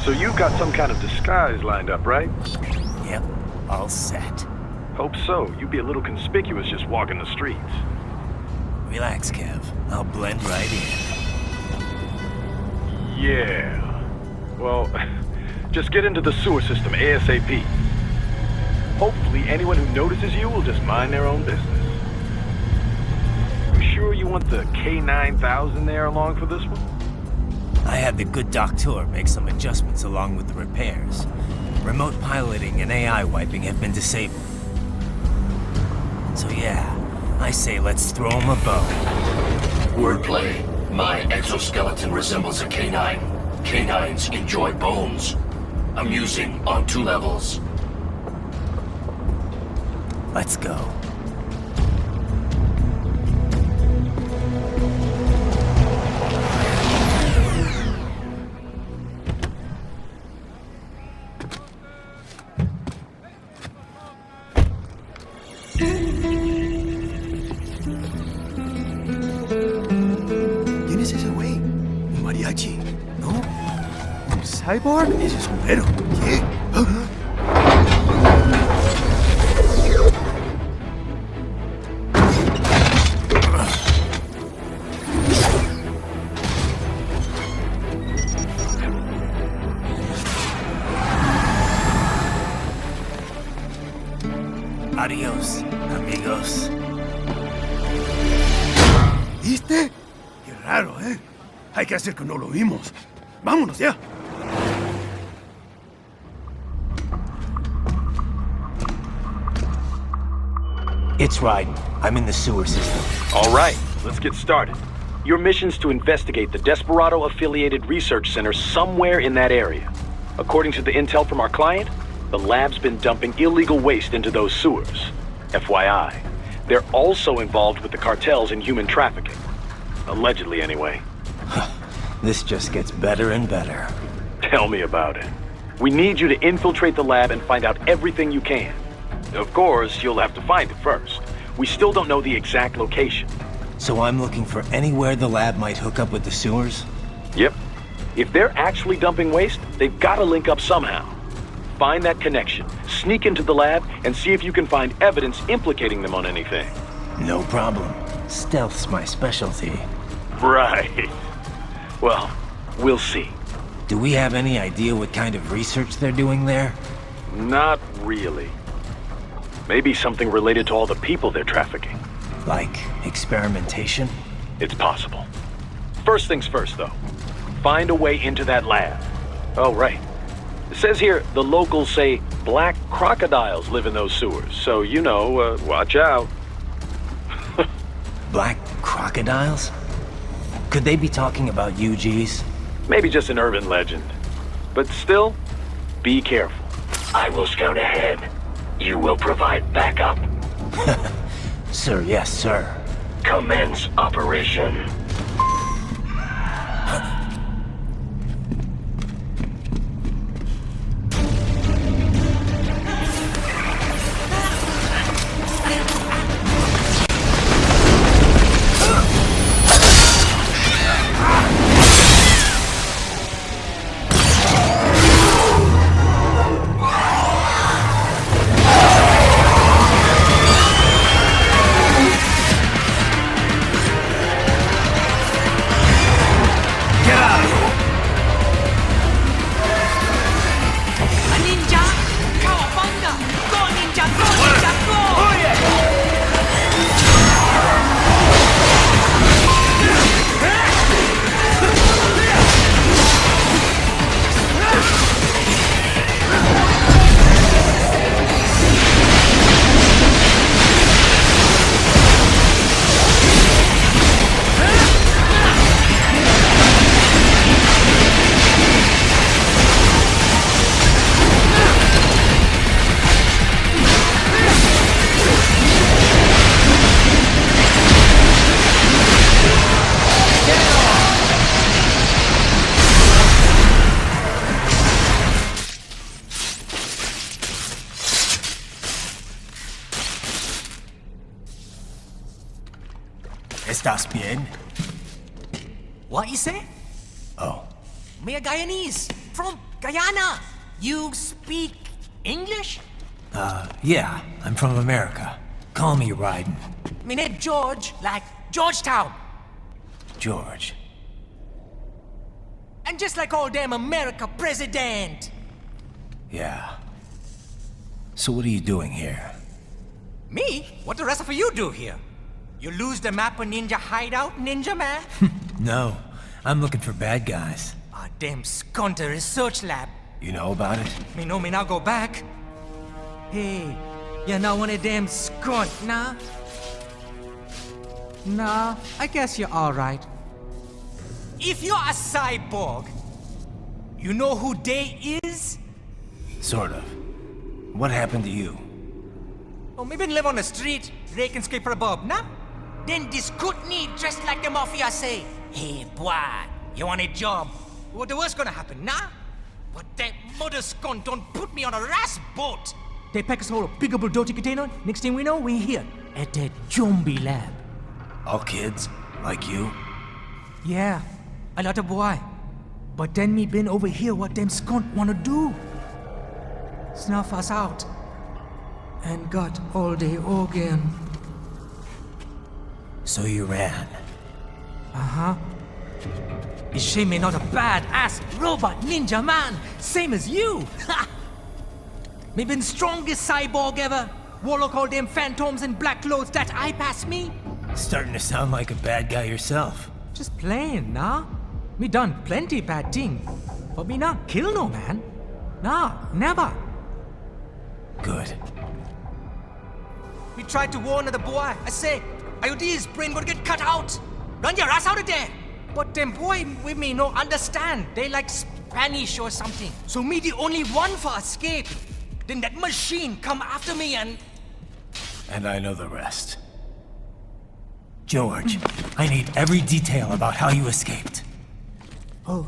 So you've got some kind of disguise lined up, right? Yep, all set. Hope so. You'd be a little conspicuous just walking the streets. Relax, Kev. I'll blend right in. Yeah. Well, just get into the sewer system ASAP. Hopefully anyone who notices you will just mind their own business. You sure you want the K9000 there along for this one? I had the good doctor make some adjustments along with the repairs. Remote piloting and AI wiping have been disabled. So yeah, I say let's throw him a bone. Wordplay. My exoskeleton resembles a canine. Canines enjoy bones. I'm using on 2 levels. Let's go. ¿Quién es ese güey? ¿Un mariachi? ¿No? ¿Un cyborg? Ese es un héroe. ¿Qué? Adiós, amigos. ¿Viste? Qué raro, ¿eh? Hay que hacer que no lo vimos. Vámonos ya. It's riding. I'm in the sewer system. All right, let's get started. Your mission's to investigate the Desperado-affiliated research center somewhere in that area. According to the intel from our client, the lab's been dumping illegal waste into those sewers. FYI, they're also involved with the cartels in human trafficking. Allegedly, anyway. This just gets better and better. Tell me about it. We need you to infiltrate the lab and find out everything you can. Of course, you'll have to find it first. We still don't know the exact location. So I'm looking for anywhere the lab might hook up with the sewers? Yep. If they're actually dumping waste, they've got to link up somehow. Find that connection, sneak into the lab, and see if you can find evidence implicating them on anything. No problem. Stealth's my specialty. Right. Well, we'll see. Do we have any idea what kind of research they're doing there? Not really. Maybe something related to all the people they're trafficking. Like experimentation? It's possible. First things first, though. Find a way into that lab. Oh, right. It says here the locals say black crocodiles live in those sewers, so you know, watch out. Black crocodiles? Could they be talking about UGs? Maybe just an urban legend. But still, be careful. I will scout ahead. You will provide backup. Sir, yes, sir. Commence operation. ¿Estás bien? What you say? Oh. Me a Guyanese. from Guyana. You speak English? Yeah, I'm from America. Call me Ryden. My name George, like Georgetown. George. And just like all damn America president. Yeah. So what are you doing here? Me? What the rest of you do here? You lose the map of Ninja Hideout, Ninja Man? No, I'm looking for bad guys. Ah, damn Skunter research lab. You know about it? Me know me now go back. Hey, you're not one of them skunt, nah? Nah, I guess you're alright. If you're a cyborg, you know who they is? Sort of. What happened to you? Oh, me been live on the street, rake and scrape for a bob, nah? Then this kootenai dressed like the mafia say, hey boy, you want a job? What the worst gonna happen, nah? But that mother skunt don't put me on a ras boat. They pack us whole a big dirty container. Next thing we know, we're here at that zombie lab. All kids? Like you? Yeah, a lot of boy. But then me been over here what them skunt wanna do. Snuff us out. And got all the organ. So you ran. Uh-huh. Is she me not a bad-ass robot ninja man, same as you? Ha! Me been strongest cyborg ever. Warlock all them phantoms in black clothes that eye pass me. Starting to sound like a bad guy yourself. Just plain, nah? Me done plenty bad thing. But me not kill no man. Nah, never. Good. We tried to warn the boy. I say, IOD's brain gonna get cut out. Run your ass out of there. But them boy with me no understand. They like Spanish or something. So me the only one for escape. Then that machine come after me and... And I know the rest. George, I need every detail about how you escaped. Oh.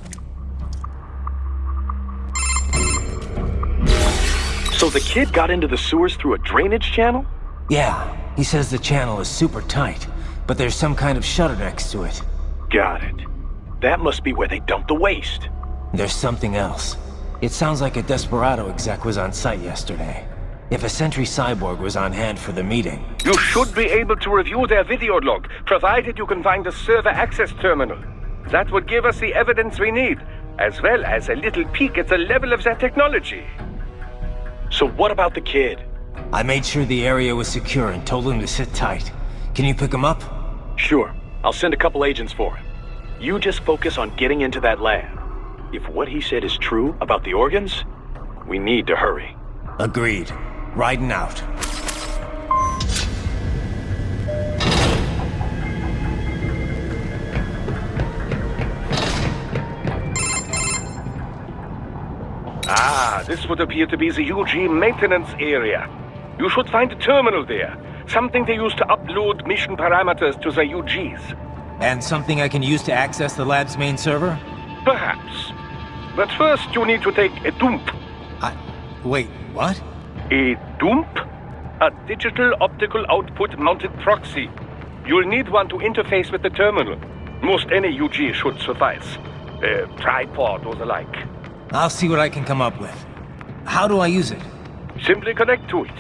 So the kid got into the sewers through a drainage channel? Yeah, he says the channel is super tight, but there's some kind of shutter next to it. Got it. That must be where they dumped the waste. There's something else. It sounds like a Desperado exec was on site yesterday. If a Sentry Cyborg was on hand for the meeting... You should be able to review their video log, provided you can find the server access terminal. That would give us the evidence we need, as well as a little peek at the level of their technology. So what about the kid? I made sure the area was secure and told him to sit tight. Can you pick him up? Sure. I'll send a couple agents for him. You just focus on getting into that lab. If what he said is true about the organs, we need to hurry. Agreed. Riding out. Ah, this would appear to be the UG maintenance area. You should find a terminal there. Something they use to upload mission parameters to the UGs. And something I can use to access the lab's main server? Perhaps. But first you need to take a dump. Wait, what? A dump? A digital optical output mounted proxy. You'll need one to interface with the terminal. Most any UG should suffice. A tripod or the like. I'll see what I can come up with. How do I use it? Simply connect to it.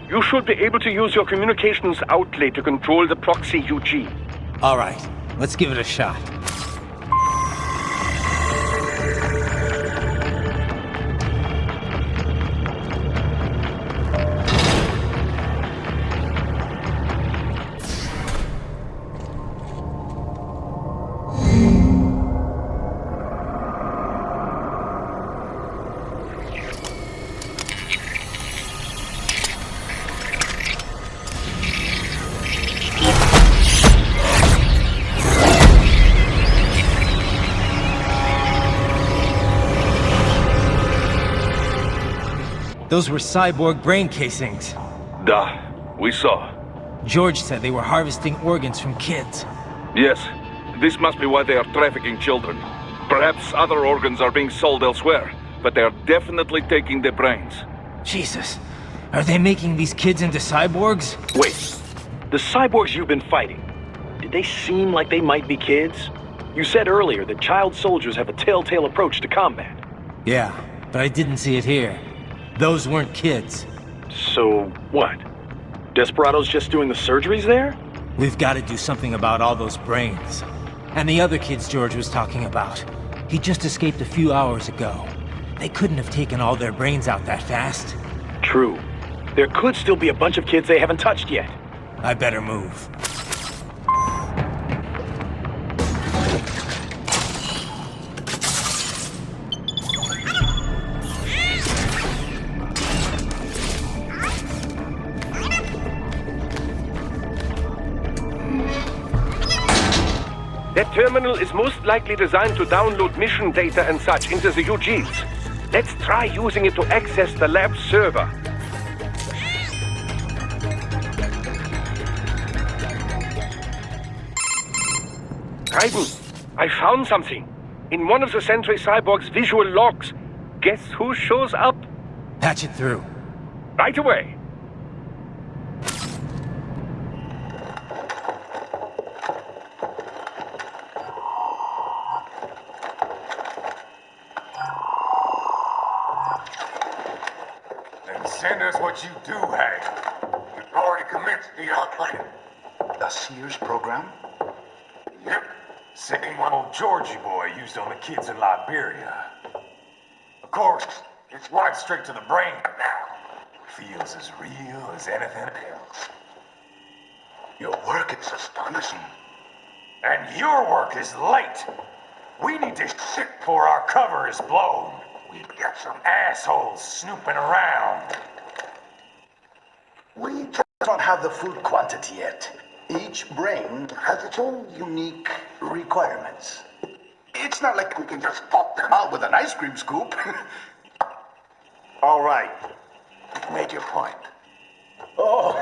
You should be able to use your communications outlet to control the proxy UG. All right, let's give it a shot. Those were cyborg brain casings. Duh, we saw. George said they were harvesting organs from kids. Yes, this must be why they are trafficking children. Perhaps other organs are being sold elsewhere, but they are definitely taking their brains. Jesus, are they making these kids into cyborgs? Wait, the cyborgs you've been fighting, did they seem like they might be kids? You said earlier that child soldiers have a telltale approach to combat. Yeah, but I didn't see it here. Those weren't kids. So, what? Desperado's just doing the surgeries there? We've got to do something about all those brains. And the other kids George was talking about. He just escaped a few hours ago. They couldn't have taken all their brains out that fast. True. There could still be a bunch of kids they haven't touched yet. I better move. That terminal is most likely designed to download mission data and such into the UGs. Let's try using it to access the lab server. Raiden, I found something. In one of the Sentry Cyborg's visual logs. Guess who shows up? Patch it through. Right away. Then send us what you do have. We've already commenced the plan. The Sears program? Yep. Same one old Georgie boy used on the kids in Liberia. Of course, it's right straight to the brain now. Feels as real as anything else. Your work is astonishing. And your work is late. We need to shit before our cover is blown. We've got some assholes snooping around. We just don't have the full quantity yet. Each brain has its own unique requirements. It's not like we can just pop them out with an ice cream scoop. All right. Make your point. Oh,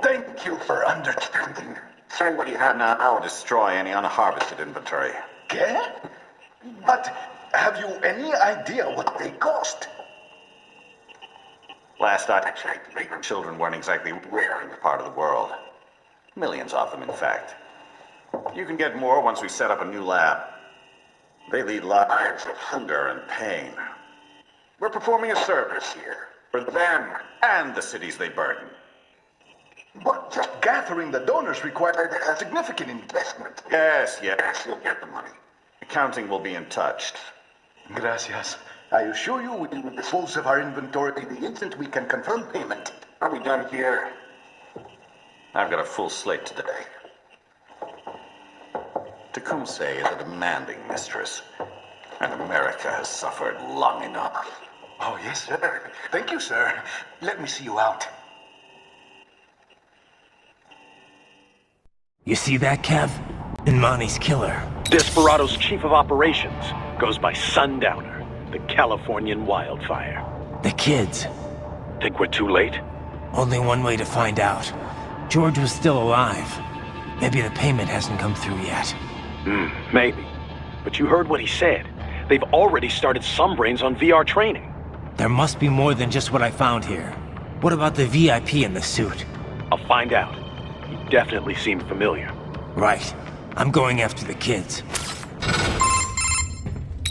thank you for understanding. Send what you have now. I'll destroy any unharvested inventory. Okay? But have you any idea what they cost? Last I checked, children weren't exactly rare in this part of the world. Millions of them, in fact. You can get more once we set up a new lab. They lead lives of hunger and pain. We're performing a service here for them and the cities they burden. But just gathering the donors required a significant investment. Yes, you'll get the money. Accounting will be in touch. Gracias. I assure you we will dispose of our inventory the instant we can confirm payment. Are we done here? I've got a full slate today. Tecumseh is a demanding mistress, and America has suffered long enough. Oh, yes, sir. Thank you, sir. Let me see you out. You see that, Kev? Imani's killer. Desperado's chief of operations goes by Sundowner, the Californian wildfire. The kids. Think we're too late? Only one way to find out. George was still alive. Maybe the payment hasn't come through yet. Maybe. But you heard what he said. They've already started some brains on VR training. There must be more than just what I found here. What about the VIP in the suit? I'll find out. He definitely seemed familiar. Right. I'm going after the kids.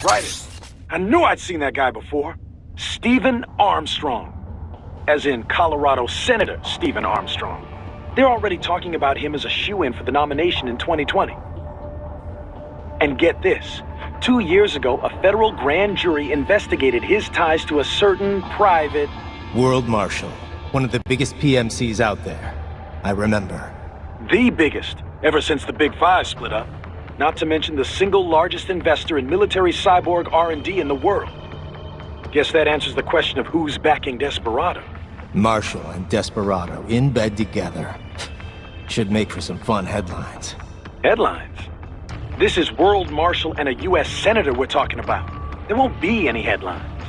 Right. I knew I'd seen that guy before. Stephen Armstrong. As in Colorado Senator Stephen Armstrong. They're already talking about him as a shoo-in for the nomination in 2020. And get this. 2 years ago, a federal grand jury investigated his ties to a certain private... World Marshal. One of the biggest PMCs out there. I remember. The biggest, ever since the Big Five split up. Not to mention the single largest investor in military cyborg R&D in the world. Guess that answers the question of who's backing Desperado. Marshall and Desperado in bed together. Should make for some fun headlines. Headlines? This is World Marshal and a U.S. Senator we're talking about. There won't be any headlines.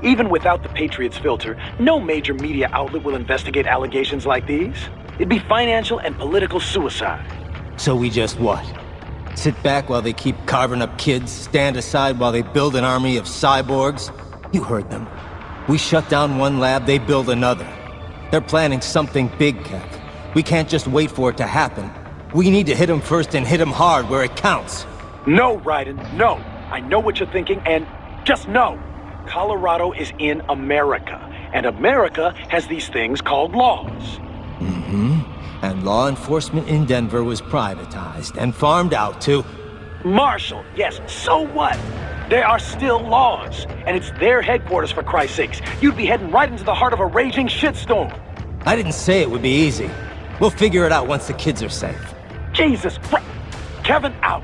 Even without the Patriots filter, no major media outlet will investigate allegations like these. It'd be financial and political suicide. So we just what? Sit back while they keep carving up kids, stand aside while they build an army of cyborgs? You heard them. We shut down one lab, they build another. They're planning something big, Kev. We can't just wait for it to happen. We need to hit them first and hit them hard where it counts. No, Raiden, no. I know what you're thinking, and Just know, Colorado is in America, and America has these things called laws. And law enforcement in Denver was privatized and farmed out to... Marshall, yes, so what? There are still laws, and it's their headquarters, for Christ's sakes. You'd be heading right into the heart of a raging shitstorm. I didn't say it would be easy. We'll figure it out once the kids are safe. Jesus Christ. Kevin, out.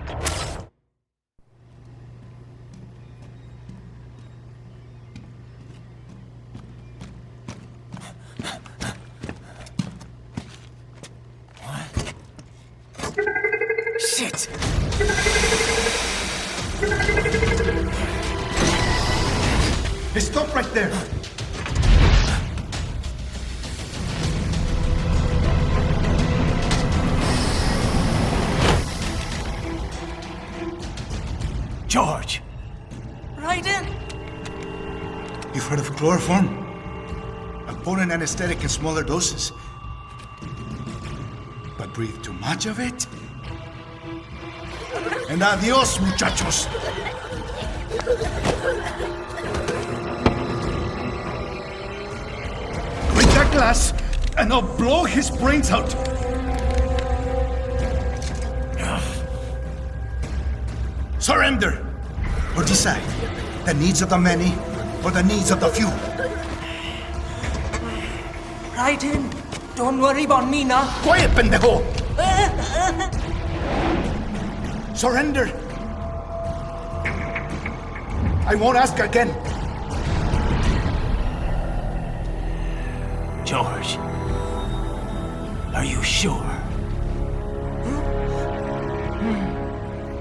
Shit! Hey, stop right there! George! Right in. You've heard of chloroform? A potent anesthetic in smaller doses. But breathe too much of it? And adios, muchachos! Break that glass, and I'll blow his brains out! Surrender! Or decide, the needs of the many, or the needs of the few. Right in. Don't worry about me now. Quiet, pendejo! Surrender! I won't ask again. George, are you sure?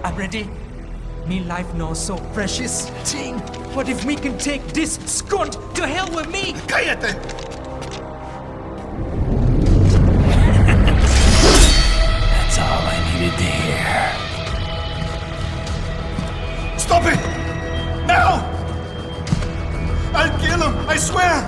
I'm ready. Me life now so precious. Ting, what if we can take this skunt to hell with me? Cállate! That's all I needed to hear. Stop it! Now! I'll kill him, I swear!